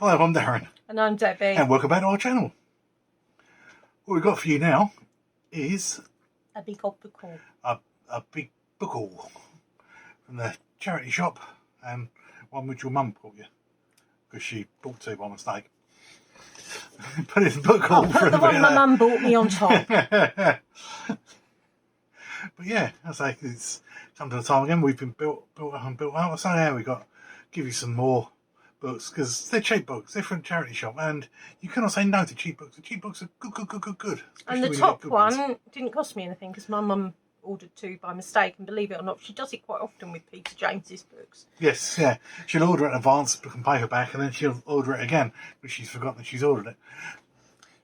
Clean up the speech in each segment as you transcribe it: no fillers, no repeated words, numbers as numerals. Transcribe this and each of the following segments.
Hello, I'm Darren. And I'm Debbie. And welcome back to our channel. What we've got for you now is A big old book haul. a big book haul from the charity shop, and one which your mum bought you because she bought two by mistake. Put it in the book haul for Put the one my mum bought me on top. But yeah, I say it's come to the time again. We've been built out. So yeah, we got give you some more books because they're cheap books. They're from a charity shop, and you cannot say no to cheap books. The cheap books are good. And the top one didn't cost me anything because my mum ordered two by mistake, and believe it or not, she does it quite often with Peter James's books. Yes, yeah. She'll order it in advance, book and paperback, and then she'll order it again because she's forgotten that she's ordered it.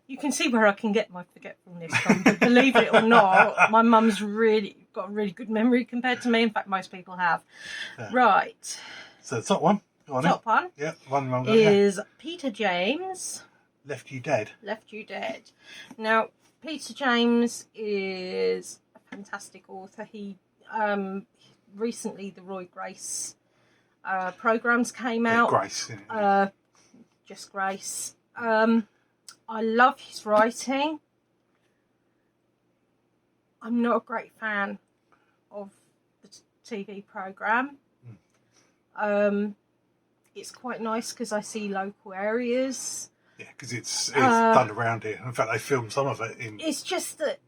You can see where I can get my forgetfulness from, but believe it or not, my mum's really got a really good memory compared to me. In fact, most people have. Yeah. Right. So the top one. Top one. Yeah, one wrong. Is Peter James. Left You Dead. Left You Dead. Now, Peter James is a fantastic author. He recently the Roy Grace programs came out. Grace. Just Grace. I love his writing. I'm not a great fan of the TV program. It's quite nice because I see local areas. Yeah, because it's done around here. In fact, they filmed some of it in. It's just that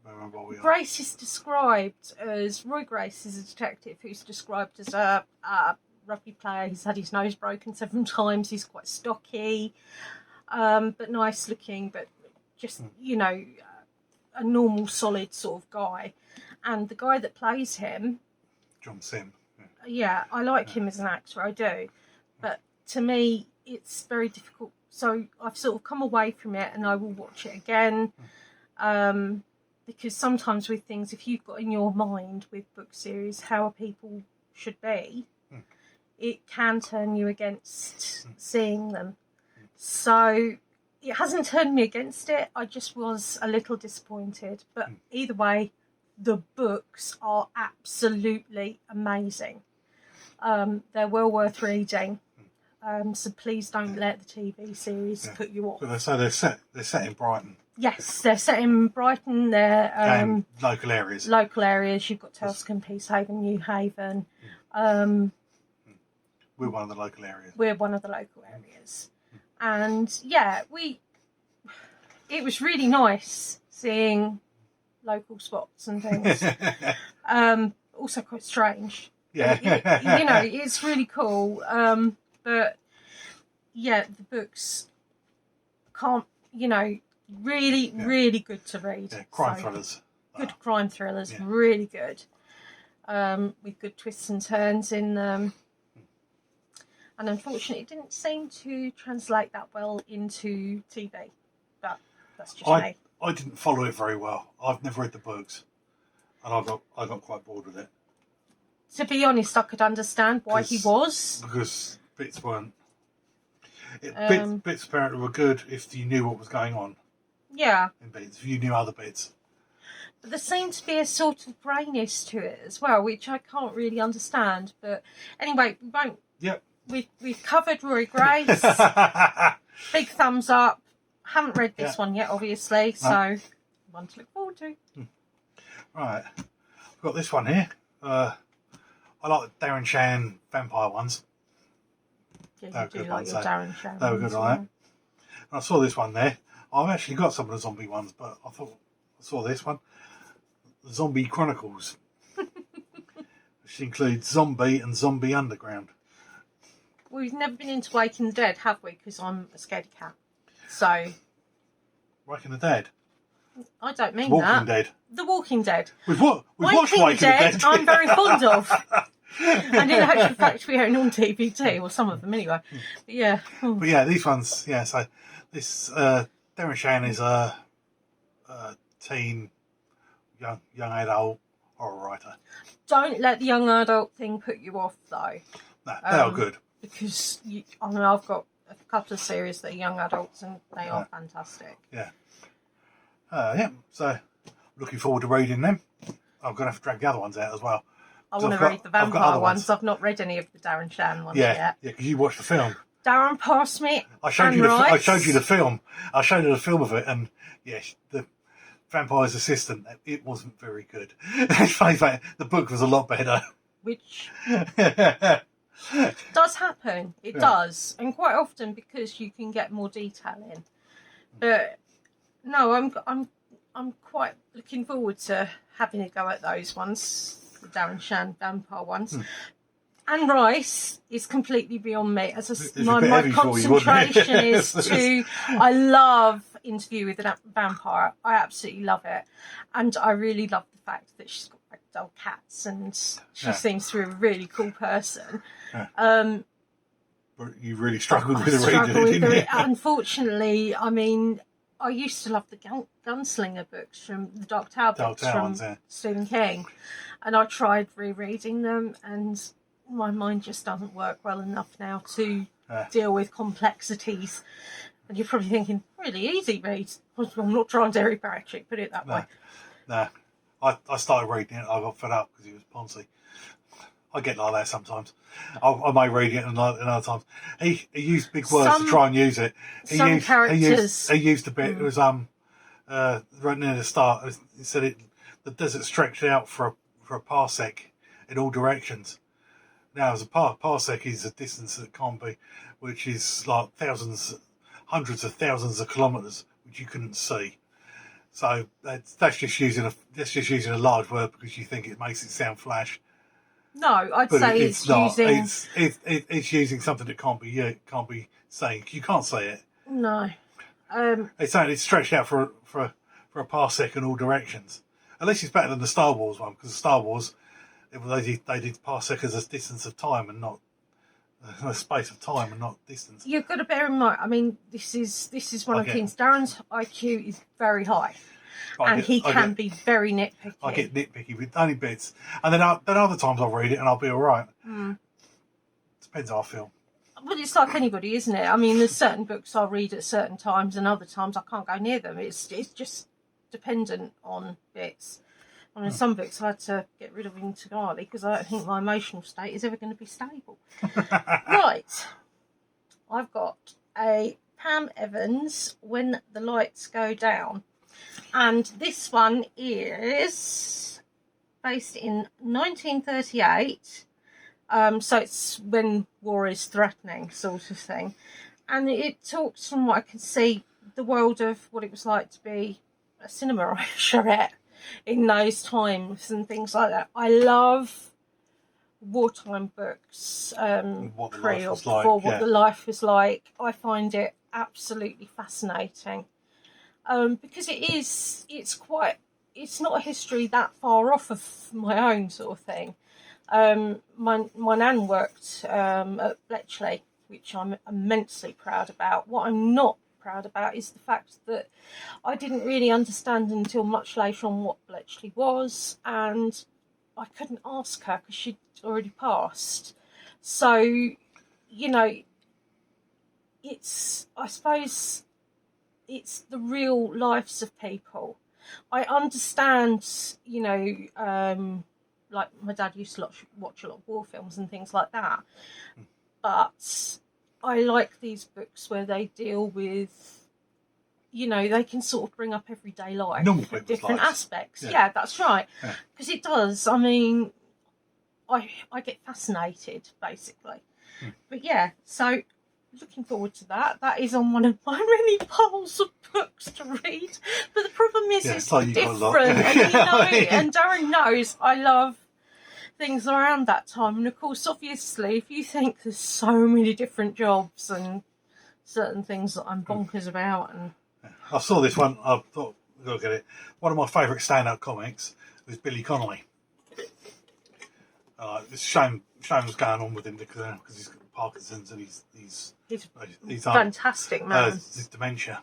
Grace is described as Roy Grace is a detective who's described as a rugby player. He's had his nose broken 7 times. He's quite stocky, but nice looking. But just you know, a normal, solid sort of guy. And the guy that plays him, John Sim. Yeah, I like him as an actor. I do, but to me, it's very difficult. So I've sort of come away from it, and I will watch it again, because sometimes with things, if you've got in your mind with book series how people should be, it can turn you against seeing them. So it hasn't turned me against it. I just was a little disappointed. But either way, the books are absolutely amazing. They're well worth reading. So please don't let the TV series put you off. So they're set in Brighton. Yes, they're set in Brighton. They're and local areas. Local areas. You've got Telscombe, Peacehaven, New Haven. We're one of the local areas. We're one of the local areas, and yeah, it was really nice seeing local spots and things. Also quite strange. Yeah, you know, it's really cool. But yeah, the books can't, you know, really good to read. Yeah, crime thrillers. Good crime thrillers, really good. With good twists and turns in them. And unfortunately, it didn't seem to translate that well into TV. But that's just me. I didn't follow it very well. I've never read the books, and I got quite bored with it. To be honest, I could understand why he was. Because bits weren't. Bits apparently were good if you knew what was going on. Yeah. In bits, if you knew other bits. But there seemed to be a sort of grayness to it as well, which I can't really understand. But anyway, we won't. Yep. We've covered Roy Grace. Big thumbs up. Haven't read this one yet, obviously, so one to look forward to. Right, I've got this one here. I like the Darren Shan vampire ones. Yeah, you do like your Darren Shan. They were good, right? I saw this one there. I've actually got some of the zombie ones, but I thought I saw this one, the Zombie Chronicles, which includes Zombie and Zombie Underground. Well, we've never been into Waking the Dead, have we? Because I'm a scaredy cat. So. Waking the Dead? I don't mean Walking that. Dead. The Walking Dead. We've watched Waking the Dead. I'm very fond of. And in actual fact, we own on DVD, or some of them anyway. But yeah. But yeah, these ones, yeah, so this, Darren Shan is a teen, young adult horror writer. Don't let the young adult thing put you off, though. No, they are good. Because, I mean, I've got a couple of series that are young adults, and they are fantastic. Yeah. So looking forward to reading them. I'm going to have to drag the other ones out as well. I want to read the vampire ones. I've not read any of the Darren Shan ones yet. Yeah, because you watched the film. Darren passed me. I showed you the film. I showed you the film of it, and yes, the vampire's assistant. It wasn't very good. The book was a lot better. Which does happen. It does, and quite often because you can get more detail in. But no, I'm quite looking forward to having a go at those ones, the Darren Shan vampire ones. Anne Rice is completely beyond me. My concentration is to. I love Interview with a Vampire. I absolutely love it, and I really love the fact that she's got ragdoll cats, and she seems to be a really cool person. But you really struggled with it. Unfortunately, I mean, I used to love the Gunslinger books from the Dark Tower books from Stephen King, and I tried rereading them, and my mind just doesn't work well enough now to deal with complexities. And you're probably thinking, really easy read. I'm not trying to very bariatric, put it that way. No. I started reading it, I got fed up because he was Ponzi. I get like that sometimes. I may read it and other times. He used big words to try and use it. Characters. He used a bit. It was right near the start. He said the desert stretched out for a parsec in all directions. Now, as a parsec is a distance that can't be, which is like hundreds of thousands of kilometres, which you couldn't see. So that's just using a large word because you think it makes it sound flash. No, I'd say it's not. Using. It's using something that can't be saying. You can't say it. No. It's saying it's stretched out for a parsec in all directions. At least it's better than the Star Wars one, because the Star Wars, they did parsec as a distance of time and not a space of time and not distance. You've got to bear in mind. I mean, this is one of the things. Darren's IQ is very high. And he can be very nitpicky. I get nitpicky with only bits. And then other times I'll read it and I'll be all right. Depends how I feel. Well, it's like anybody, isn't it? I mean, there's certain books I'll read at certain times and other times I can't go near them. It's just dependent on bits. I mean, some books I had to get rid of entirely because I don't think my emotional state is ever going to be stable. Right. I've got a Pam Evans, When the Lights Go Down. And this one is based in 1938. So it's when war is threatening, sort of thing. And it talks, from what I can see, the world of what it was like to be a cinema usherette in those times and things like that. I love wartime books, what the life was like. I find it absolutely fascinating. Because it's not a history that far off of my own sort of thing. My nan worked at Bletchley, which I'm immensely proud about. What I'm not proud about is the fact that I didn't really understand until much later on what Bletchley was, and I couldn't ask her because she'd already passed. So, you know, I suppose it's the real lives of people. I understand, you know, like my dad used to watch a lot of war films and things like that. But I like these books where they deal with, you know, they can sort of bring up everyday life, different aspects. Yeah, that's right. Because it does. I mean, I get fascinated, basically. But yeah, so looking forward to that. That is on one of my many piles of books to read. But the problem is it's like different. And, you know, and Darren knows I love things around that time. And of course, obviously, if you think there's so many different jobs and certain things that I'm bonkers about. And I saw this one. I thought, look at it. One of my favourite stand-up comics was Billy Connolly. It's a shame what's going on with him because he's got Parkinson's and he's fantastic, man. His dementia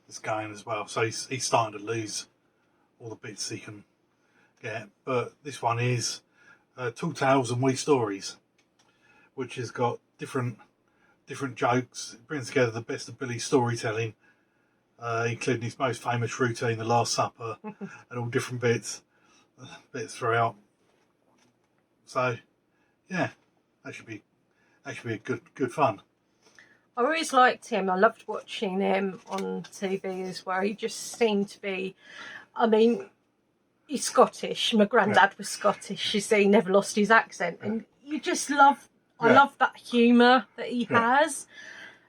is going as well, so he's starting to lose all the bits he can get. But this one is Tall Tales and Wee Stories, which has got different jokes. It brings together the best of Billy's storytelling, including his most famous routine, The Last Supper, and all different bits throughout. So, yeah, that should be good fun. I always liked him. I loved watching him on TV as well. He just seemed to be, I mean, he's Scottish. My granddad was Scottish. You see, he never lost his accent. And you just love, I love that humour that he has.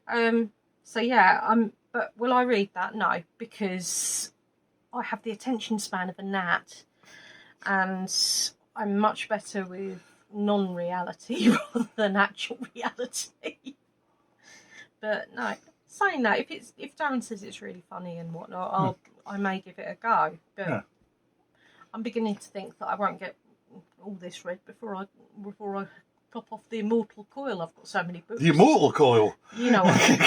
So yeah, but will I read that? No, because I have the attention span of a gnat. And I'm much better with non-reality rather than actual reality. But no, saying that, if Darren says it's really funny and whatnot, I may give it a go. But I'm beginning to think that I won't get all this read before I pop off the Immortal Coil. I've got so many books. The Immortal Coil. You know what I mean.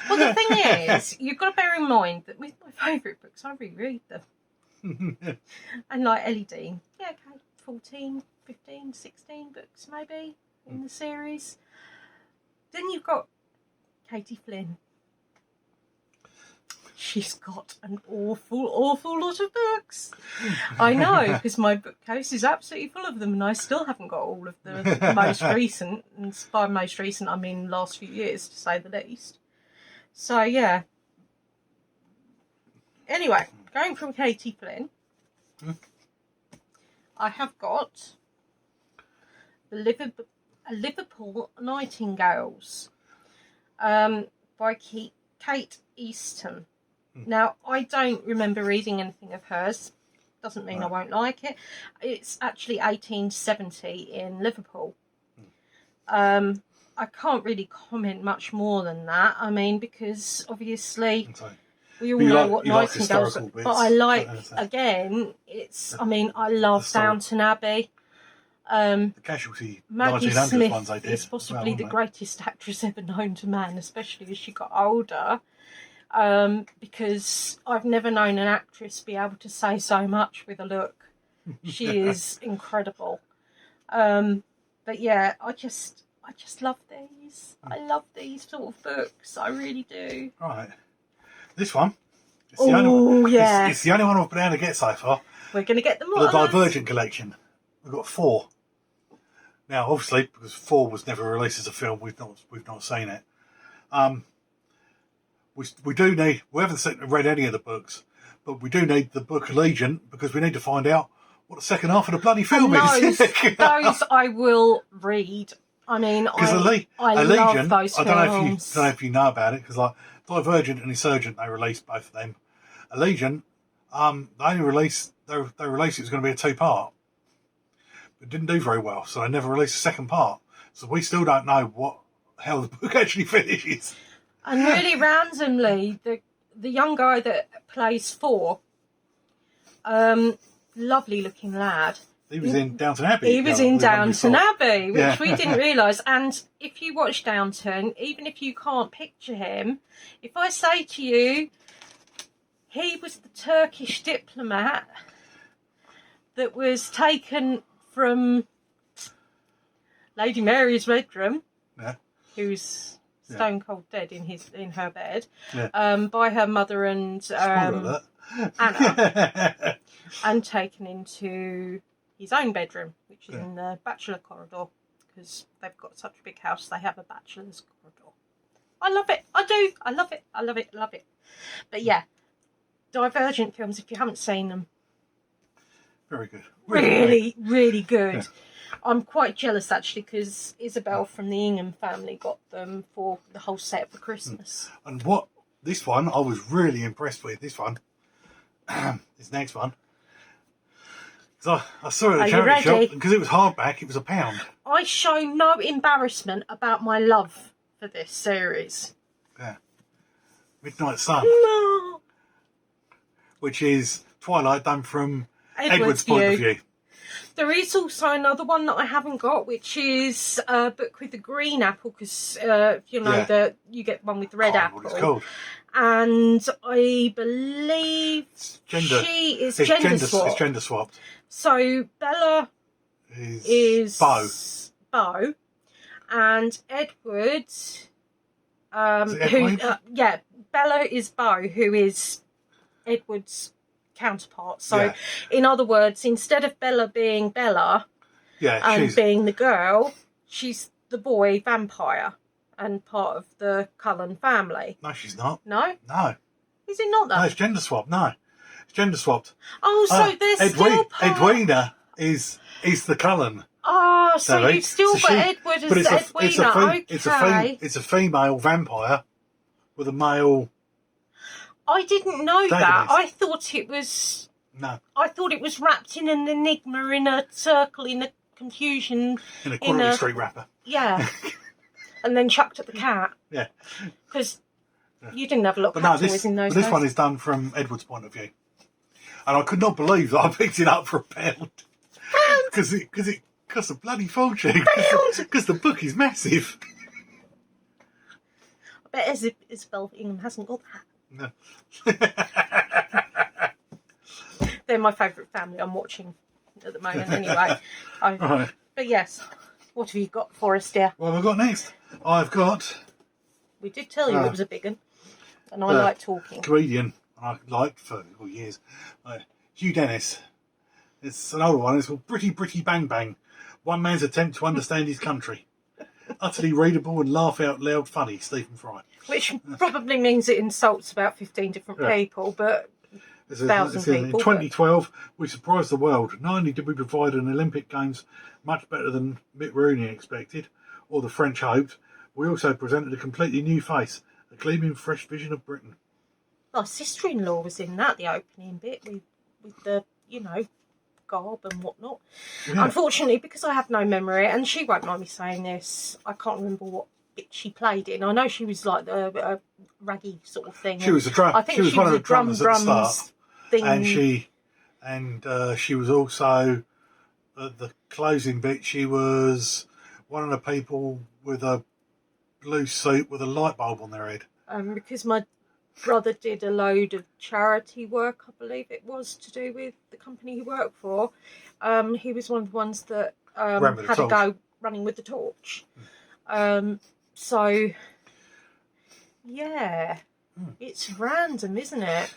Well, the thing is, you've got to bear in mind that with my favourite books, I reread them. And like Ellie Dean, okay, 14, 15, 16 books maybe in the series. Then you've got Katie Flynn. She's got an awful lot of books. I know, because my bookcase is absolutely full of them, and I still haven't got all of the most recent. And by most recent, I mean last few years, to say the least. So, yeah. Anyway, going from Katie Flynn, I have got the Liverpool Nightingales by Kate Easton. Now, I don't remember reading anything of hers. Doesn't mean I won't like it. It's actually 1870 in Liverpool. I can't really comment much more than that. I mean, because obviously we all know what Nightingales are. But I like, again, I love Downton Abbey. The Casualty Maggie 1900s Smith ones they did. is possibly the greatest actress ever known to man, especially as she got older. Because I've never known an actress be able to say so much with a look. She is incredible. But yeah, I just love these. I love these sort of books. I really do. Right. This one. It's the only one, it's the only one I've been able to get so far. We're going to get them all. The Divergent collection. We've got 4. Now, obviously, because 4 was never released as a film, we've not seen it. We do need. We haven't read any of the books, but we do need the book Allegiant because we need to find out what the second half of the bloody film is. Those I will read. I mean, I love those films. I don't know if you know about it because like Divergent and Insurgent, they released both of them. Allegiant, they released it was going to be a 2-part. It didn't do very well, so they never released a second part. So we still don't know how the book actually finishes. And really randomly, the young guy that plays 4, lovely looking lad. He was in Downton Abbey. He was in Downton Abbey, which we didn't realise. And if you watch Downton, even if you can't picture him, if I say to you, he was the Turkish diplomat that was taken from Lady Mary's bedroom, who's stone cold dead in her bed, by her mother and Anna, and taken into his own bedroom, which is in the bachelor corridor, because they've got such a big house. They have a bachelor's corridor. I love it. I do. I love it. I love it. Love it. But yeah, Divergent films. If you haven't seen them, very good. Really good. Yeah. I'm quite jealous actually because Isabel from the Ingham family got them for the whole set for Christmas. And this one I was really impressed with. This one, this next one, because I saw it at the charity shop because it was hardback. It was £1. I show no embarrassment about my love for this series. Yeah, Midnight Sun. No. Which is Twilight done from Edward's point of view. There is also another one that I haven't got, which is a book with the green apple, because you know you get one with the red apple. What it's called. And I believe it's gender swapped. It's gender swapped. So Bella is Beau, and Edward, Bella is Beau, who is Edward's counterpart. So in other words, instead of Bella being Bella and being the girl, she's the boy vampire. and part of the Cullen family. No, she's not. No? No. Is it not, though? No, it's gender swapped. No. It's gender swapped. Oh, so there's still part... Edwina is the Cullen. Oh, so Sorry. you've still got Edward as Edwina. Okay. It's a female vampire with a male... I didn't know that. I thought it was... No. I thought it was wrapped in an enigma, in a circle, in a confusion. In a Quality Street wrapper. Yeah. And then chucked at the cat. Yeah. Because you didn't have a lot of cat toys in those This days. one is done from Edward's point of view. And I could not believe that I picked it up for £1. Because it cost a bloody fortune. Because the book is massive. I bet Isabel Ingham hasn't got that. No. They're my favourite family I'm watching at the moment anyway. Right. But yes, what have you got for us, dear? What have I got next? I've got... We did tell you it was a big one. And I like talking. Comedian, I liked for years. Hugh Dennis. It's an older one. It's called Pretty Bang Bang. One man's attempt to understand his country. Utterly readable and laugh out loud funny, Stephen Fry. Which probably means it insults about 15 different people, but... In 2012, we surprised the world. Not only did we provide an Olympic Games much better than Mitt Rooney expected, or the French hoped, we also presented a completely new face, a gleaming fresh vision of Britain. My sister-in-law was in that, the opening bit, with the, garb and whatnot. Yeah. Unfortunately, because I have no memory, and she won't mind me saying this, I can't remember what bit she played in. I know she was like the raggy sort of thing. She was a drum. I think she was one of the drummers at the start. Thing. And she was also the closing bit. She was one of the people with a blue suit with a light bulb on their head. Because my brother did a load of charity work, I believe it was, to do with the company he worked for. He was one of the ones that had a go running with the torch. So, yeah. It's random, isn't it?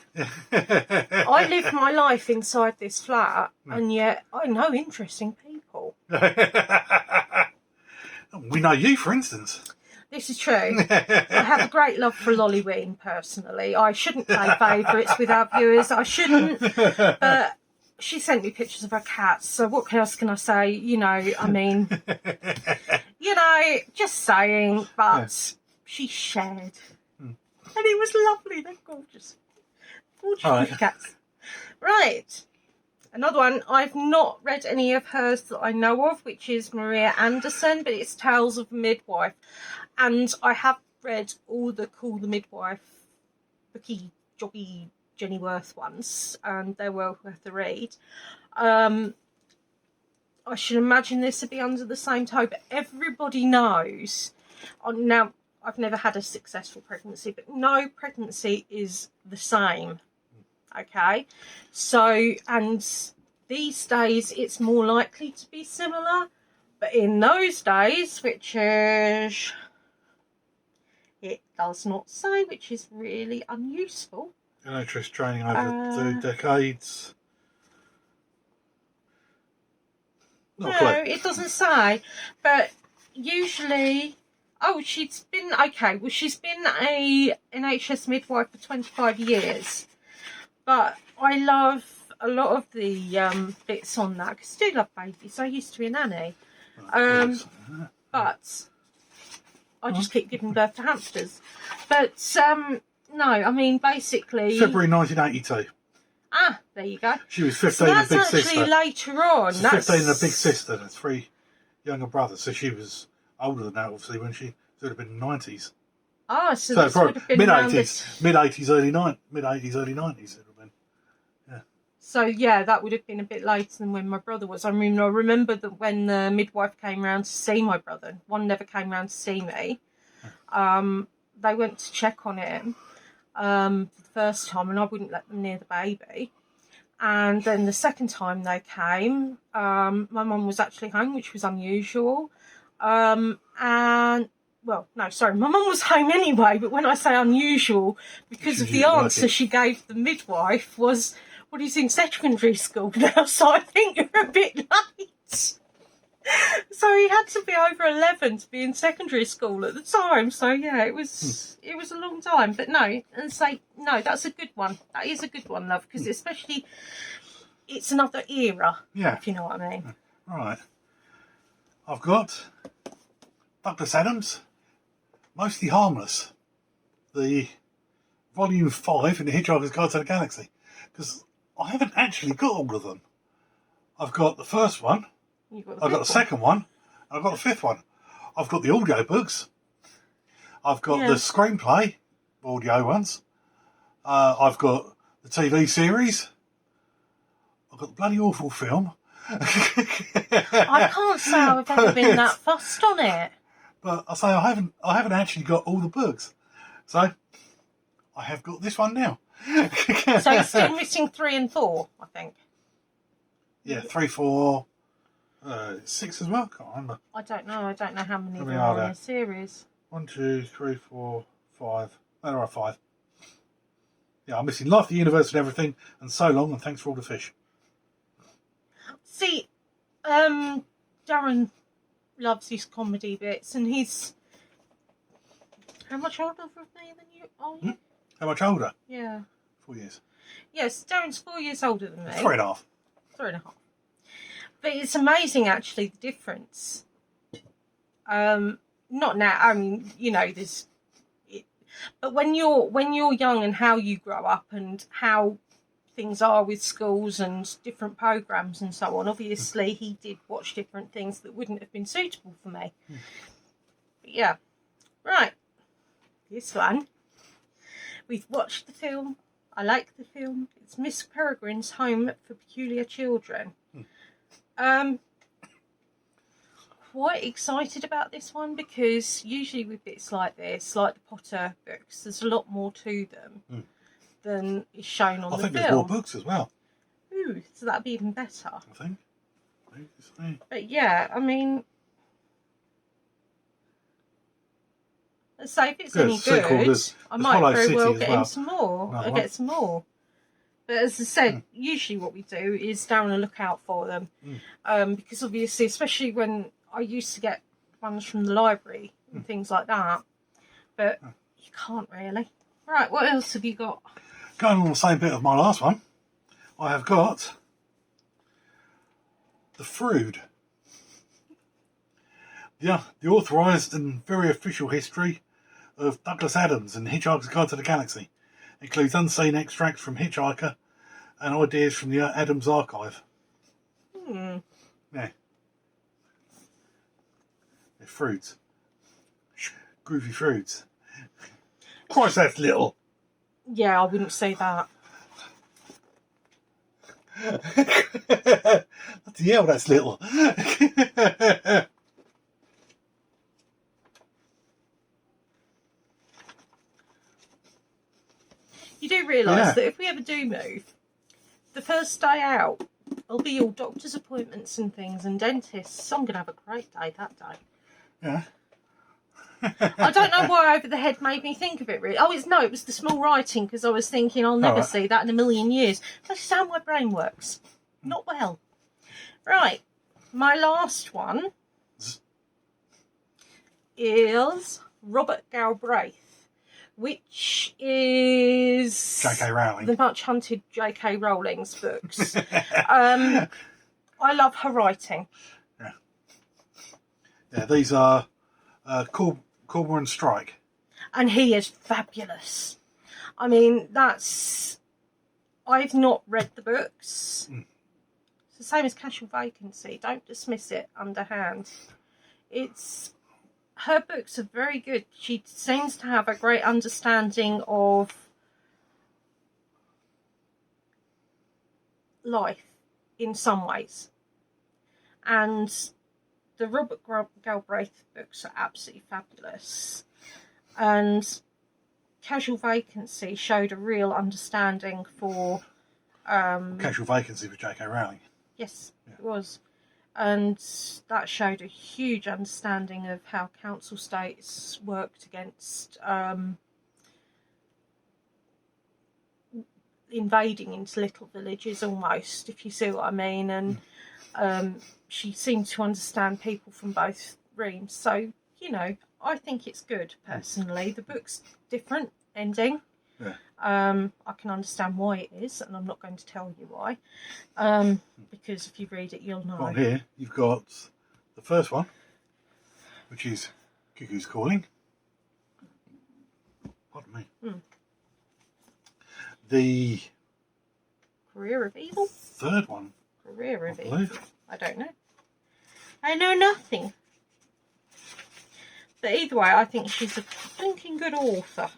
I live my life inside this flat, and yet I know interesting people. We know you, for instance. This is true. I have a great love for Lollyween, personally. I shouldn't play favourites with our viewers. I shouldn't. But she sent me pictures of her cats, so what else can I say? Just saying, but she shared. And it was lovely. They're gorgeous. Gorgeous cats. Right. Another one. I've not read any of hers that I know of, which is Maria Anderson, but it's Tales of a Midwife. And I have read all the Call the Midwife, Bookie, Jobby, Jenny Worth ones, and they're well worth the read. I should imagine this would be under the same toe, but everybody knows. Now, I've never had a successful pregnancy, but no pregnancy is the same. Okay? So, and these days it's more likely to be similar, but in those days, which is, it does not say, which is really unuseful. NHS training over 2 decades. No, it doesn't say, but usually... Oh, she's been a NHS midwife for 25 years. But I love a lot of the bits on that, because I do love babies. I used to be a nanny. But I just keep giving birth to hamsters. But, no, I mean, basically... February 1982. Ah, there you go. She was 15 and Big Sister. That's actually later on. So 15 and a Big Sister, and 3 younger brothers. So she was... older than that, obviously, when she would have been 90s. Ah, so this would have been mid-80s, early 90s, it would have been. Yeah. So, yeah, that would have been a bit later than when my brother was. I mean, I remember that when the midwife came round to see my brother, one never came round to see me. They went to check on him for the first time, and I wouldn't let them near the baby. And then the second time they came, my mum was actually home, which was unusual. My mum was home anyway, but when I say unusual, because of the answer she gave the midwife was, what do you think, secondary school now? So I think you're a bit late. So he had to be over 11 to be in secondary school at the time. So yeah, it was a long time. But no, and say no, that's a good one. That is a good one, love, because especially it's another era. Yeah. If you know what I mean. Right. I've got Douglas Adams, Mostly Harmless, the volume 5 in the Hitchhiker's Guide to the Galaxy, because I haven't actually got all of them. I've got the first one, I've got the second one, and I've got the fifth one. I've got the audio books, I've got the screenplay, audio ones, I've got the TV series, I've got the bloody awful film. I can't say I've ever been that fussed on it. But I say I haven't actually got all the books, so I have got this one now. So you're still missing 3 and 4, I think. Yeah, 3, 4, 6 as well. Can't remember. I don't know. I don't know how many How there many are are in a series. 1, 2, 3, 4, 5. There are 5. Yeah, I'm missing Life, the Universe, and Everything, and So Long, and Thanks for All the Fish. See, Darren loves his comedy bits, and he's how much older than me than you are you? How much older? Yeah. 4 years. Yes, Darren's 4 years older than me. 3.5. 3.5. But it's amazing, actually, the difference. Not now. I mean, you know, there's. But when you're young and how you grow up and how things are with schools and different programs and so on, obviously he did watch different things that wouldn't have been suitable for me. But yeah, right. This one, we've watched the film. I like the film. It's Miss Peregrine's Home for Peculiar Children. Quite excited about this one because usually with bits like this, like the Potter books, there's a lot more to them than is shown on the film. I think there's more books as well. Ooh, so that'd be even better. I think. But yeah, I mean, let's say if it's any good, I might very well get him some more. I'll get some more. But as I said, usually what we do is down a lookout for them. Because obviously, especially when I used to get ones from the library and things like that. But you can't really. Right, what else have you got? Going on the same bit of my last one, I have got The Frood. Yeah, the authorised and very official history of Douglas Adams and Hitchhiker's Guide to the Galaxy. Includes unseen extracts from Hitchhiker and ideas from the Adams archive. Yeah. They're Froods. Groovy Froods. Christ, that's little. Yeah, I wouldn't say that. Bloody hell, that's little. You do realise that if we ever do move, the first day out will be all doctor's appointments and things and dentists. So I'm going to have a great day that day. Yeah. I don't know why Over the Head made me think of it, really. Oh, it was the small writing, because I was thinking I'll never see that in a million years. That's how my brain works. Not well. Right. My last one is Robert Galbraith, which is J.K. Rowling. the much hunted J.K. Rowling's books. I love her writing. Yeah, these are Cormoran Strike. And he is fabulous. I mean, I've not read the books. It's the same as Casual Vacancy. Don't dismiss it underhand. Her books are very good. She seems to have a great understanding of life in some ways. And the Robert Galbraith books are absolutely fabulous. And Casual Vacancy showed a real understanding for... Casual Vacancy with J.K. Rowling. Yes, it was. And that showed a huge understanding of how council states worked against invading into little villages almost, if you see what I mean. And She seemed to understand people from both reams. So, you know, I think it's good, personally. The book's different ending. Yeah. I can understand why it is, and I'm not going to tell you why. Because if you read it, you'll know. On here, you've got the first one, which is Cuckoo's Calling. Pardon me. The Career of Evil? third one. Career of I Evil. believe. I don't know. I know nothing. But either way, I think she's a blinking good author.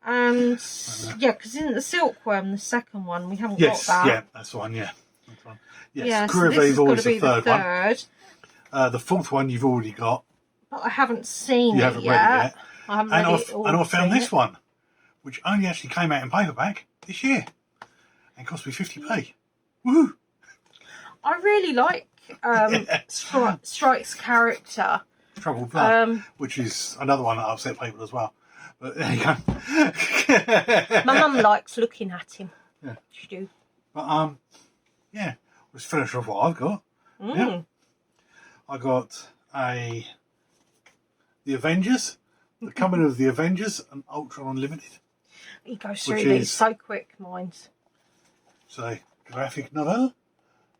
And yeah, because in the Silkworm, the second one, we haven't got that. Yeah, that's the one. Yeah, that's one. Yes, Yeah, Career so of this Evil has is got to the be the third third. one. The fourth one you've already got. But I haven't seen You it haven't yet. read it yet. I haven't read it all. And I found seen this it. one, which only actually came out in paperback this year, and cost me 50p. Woohoo! I really like Strike's character. Troubled Blood, which is another one that upset people as well. But there you go. My mum likes looking at him. Yeah. She do. But yeah, let's finish off what I've got. Yeah. I got the Avengers, the Coming of the Avengers, and Ultron Unlimited. He goes through Which these is- so quick, mine. It's a graphic novel,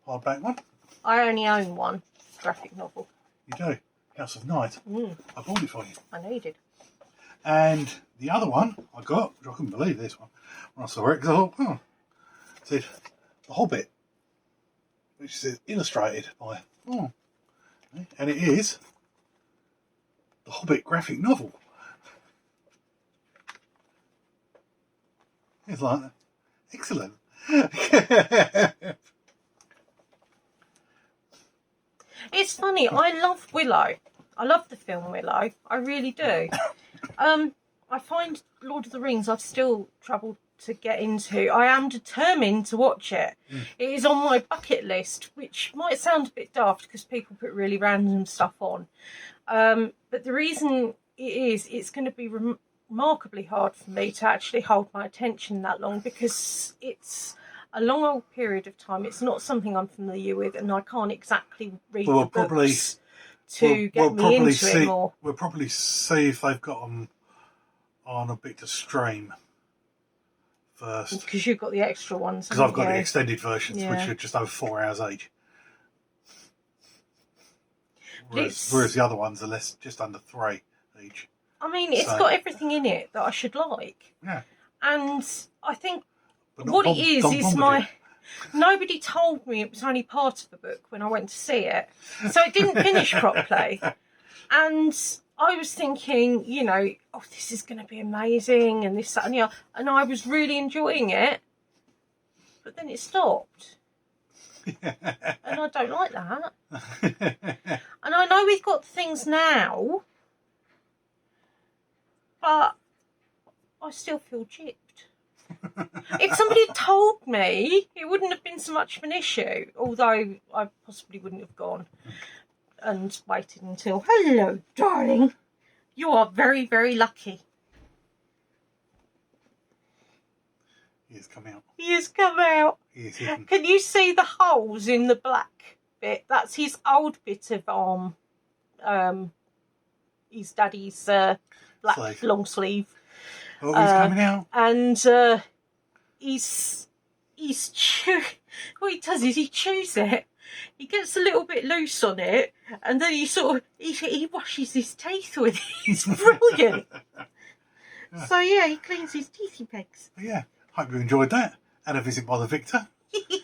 hardback one. I only own one graphic novel. You do. House of Night. I bought it for you. I know you did. And the other one I got, which I couldn't believe this one when I saw it, because I thought, oh, it said The Hobbit, which is illustrated by, and it is The Hobbit graphic novel. It's like, excellent. It's funny, I love Willow. I love the film Willow. I really do. I find Lord of the Rings I've still trouble to get into. I am determined to watch it. It is on my bucket list, which might sound a bit daft because people put really random stuff on. But the reason it is, it's going to be remarkably hard for me to actually hold my attention that long because it's a long old period of time. It's not something I'm familiar with, and I can't exactly read the books to get me into it more. We'll probably see if they've got them on a bit to stream first. Because you've got the extra ones. Because I've got the extended versions, which are just over 4 hours each. Whereas the other ones are just under 3 each. I mean, it's got everything in it that I should like. Yeah. And I think what it is my... Nobody told me it was only part of the book when I went to see it. So it didn't finish properly. And I was thinking, you know, oh, this is going to be amazing and this, that and the other. And I was really enjoying it. But then it stopped. And I don't like that. And I know we've got things now. But I still feel gypped. If somebody had told me, it wouldn't have been so much of an issue. Although I possibly wouldn't have gone and waited until, hello, darling. You are very, very lucky. He has come out. He has come out. He is hidden. Can you see the holes in the black bit? That's his old bit of arm. His daddy's black long sleeve. Oh, he's coming out. And he's what he does is he chews it. He gets a little bit loose on it, and then he sort of he washes his teeth with it. It's brilliant. So yeah, he cleans his teethy pegs. Yeah, hope you enjoyed that. And a visit by the Victor.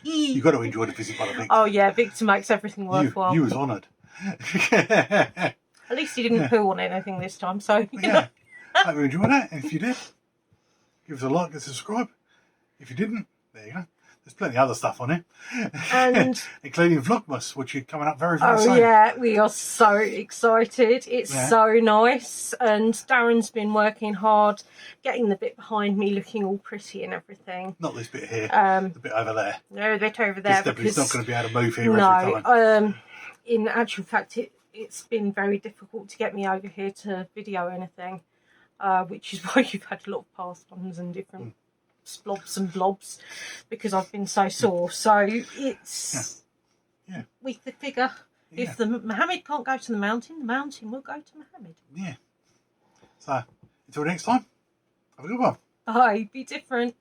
You've got to enjoy the visit by the Victor. Oh yeah, Victor makes everything worthwhile. You was honoured. At least he didn't poo on anything this time. So yeah, hope you enjoyed that. And if you did, give us a like and subscribe. If you didn't, there you go. There's plenty of other stuff on it. And including Vlogmas, which is coming up very, very soon. Oh yeah, we are so excited. It's so nice. And Darren's been working hard, getting the bit behind me looking all pretty and everything. Not this bit here, the bit over there. No, the bit over there. Because not going to be able to move here every time. In actual fact, it's been very difficult to get me over here to video anything, which is why you've had a lot of past ones and different slobs and blobs, because I've been so sore. So it's we figure if the Muhammad can't go to the mountain will go to Muhammad. Yeah. So, until next time, have a good one. Bye. Be different.